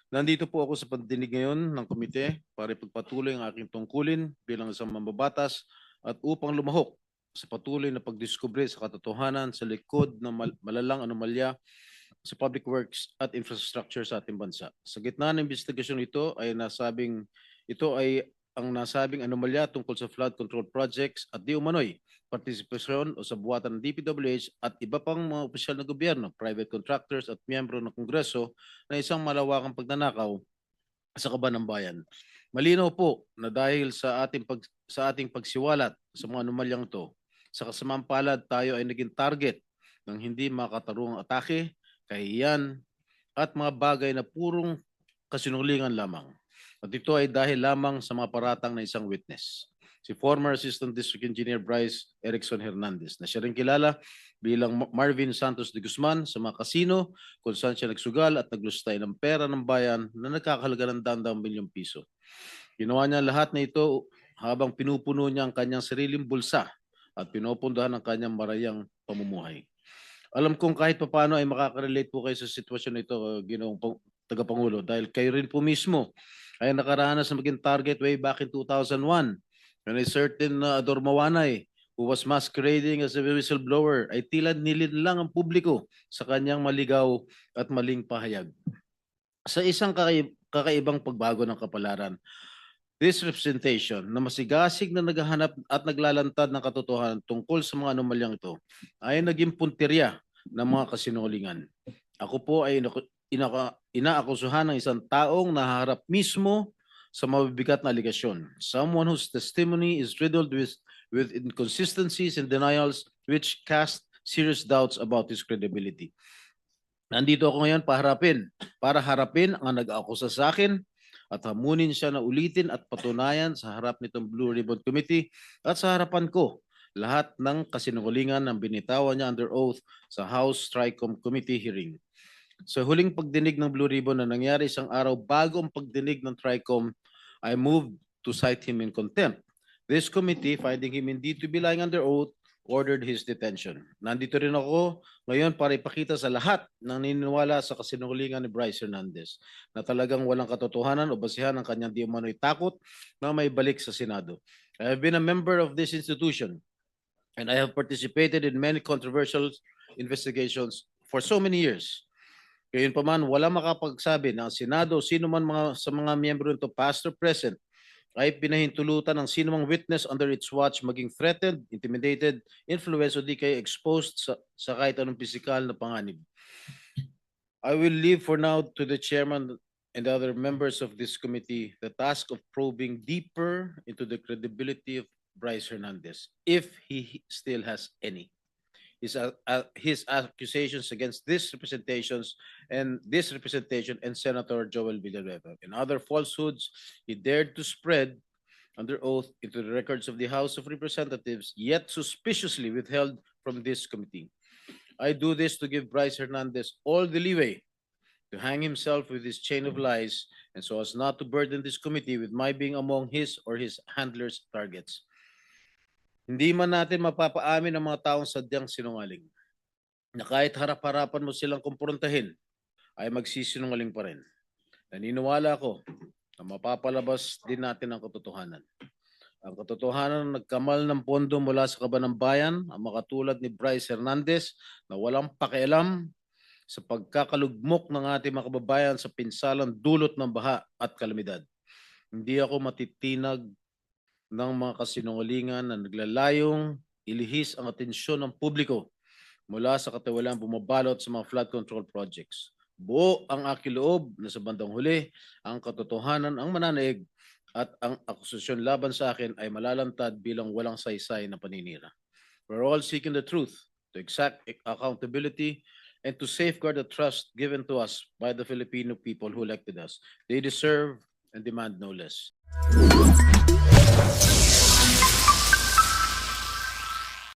Nandito po ako sa pagdinig ngayon ng komite para ipagpatuloy ang aking tungkulin bilang isang mambabatas at upang lumahok sa patuloy na pagdiskubre sa katotohanan sa likod ng malalang anomalya sa public works at infrastructure sa ating bansa. Sa gitna ng investigasyon ito ay ang nasabing anomalya tungkol sa flood control projects at di umano'y partisipasyon o sa buwatan ng DPWH at iba pang mga opisyal na gobyerno, private contractors at miyembro ng Kongreso na isang malawakang pagnanakaw sa kaban ng bayan. Malinaw po na dahil sa ating pagsiwalat sa mga anomalyang ito, sa kasamaang palad tayo ay naging target ng hindi makatarungang atake, kahihiyan at mga bagay na purong kasinungalingan lamang. At ito ay dahil lamang sa mga paratang na isang witness, si former Assistant District Engineer Bryce Erickson Hernandez, na siya rin kilala bilang Marvin Santos de Guzman sa mga kasino kung saan siya nagsugal at naglustay ng pera ng bayan na nagkakahalaga ng daang milyong piso. Ginawa niya lahat na ito habang pinupuno niya ang kanyang sariling bulsa at pinupundahan ang kanyang marayang pamumuhay. Alam kong kahit papaano ay makaka-relate po kayo sa sitwasyon nito, Ginoong Tagapangulo, dahil kayo rin po mismo ay nakaranas na maging target way back in 2001 when a certain Ador Mawanay who was masquerading as a whistleblower ay tila nilin lang ang publiko sa kanyang maligaw at maling pahayag. Sa isang kakaibang pagbago ng kapalaran, this representation na masigasig na naghahanap at naglalantad ng katotohanan tungkol sa mga anomalyang ito ay naging puntirya ng mga kasinungalingan. Ako po ay inaakusuhan ng isang taong naharap mismo sa mabibigat na aligasyon. Someone whose testimony is riddled with inconsistencies and denials which cast serious doubts about his credibility. Nandito ako ngayon para harapin ang nag-akusa sa akin at hamunin siya na ulitin at patunayan sa harap nitong Blue Ribbon Committee at sa harapan ko lahat ng kasinungalingan ng binitawan niya under oath sa House Tricom Committee hearing. Sa huling pagdinig ng Blue Ribbon na nangyari isang araw bago ang pagdinig ng Tricom, I moved to cite him in contempt. This committee, finding him indeed to be lying under oath, ordered his detention. Nandito rin ako ngayon para ipakita sa lahat ng naniniwala sa kasinungalingan ni Bryce Hernandez na talagang walang katotohanan o basihan ang kanyang di umano'y takot na may balik sa Senado. I have been a member of this institution and I have participated in many controversial investigations for so many years. Gayunpaman, wala makapagsabi na ang Senado o sino man sa mga miyembro nito, past or present, ay pinahintulutan ng sino mang witness under its watch maging threatened, intimidated, influenced o di kaya exposed sa kahit anong pisikal na panganib. I will leave for now to the chairman and other members of this committee the task of probing deeper into the credibility of Bryce Hernandez, if he still has any. His accusations against this representation and Senator Joel Villanueva and other falsehoods he dared to spread under oath into the records of the House of Representatives, yet suspiciously withheld from this committee. I do this to give Bryce Hernandez all the leeway to hang himself with his chain of lies and so as not to burden this committee with my being among his or his handlers' targets. Hindi man natin mapapaamin ang mga taong sadyang sinungaling na kahit harap-harapan mo silang kumprontahin ay magsisinungaling pa rin. Naniniwala ako na mapapalabas din natin ang katotohanan. Ang katotohanan na nagkamal ng pondo mula sa kaban ng bayan ang makatulad ni Bryce Hernandez na walang pakialam sa pagkakalugmok ng ating mga kababayan sa pinsalang dulot ng baha at kalamidad. Hindi ako matitinag ng mga kasinungalingan na naglalayong ilihis ang atensyon ng publiko mula sa katiwalaan bumabalot sa mga flood control projects. Buo ang aking loob na sa bandang huli, ang katotohanan ang mananaig at ang akusasyon laban sa akin ay malalantad bilang walang saysay na paninira. We're all seeking the truth, to exact accountability, and to safeguard the trust given to us by the Filipino people who elected us. They deserve and demand no less.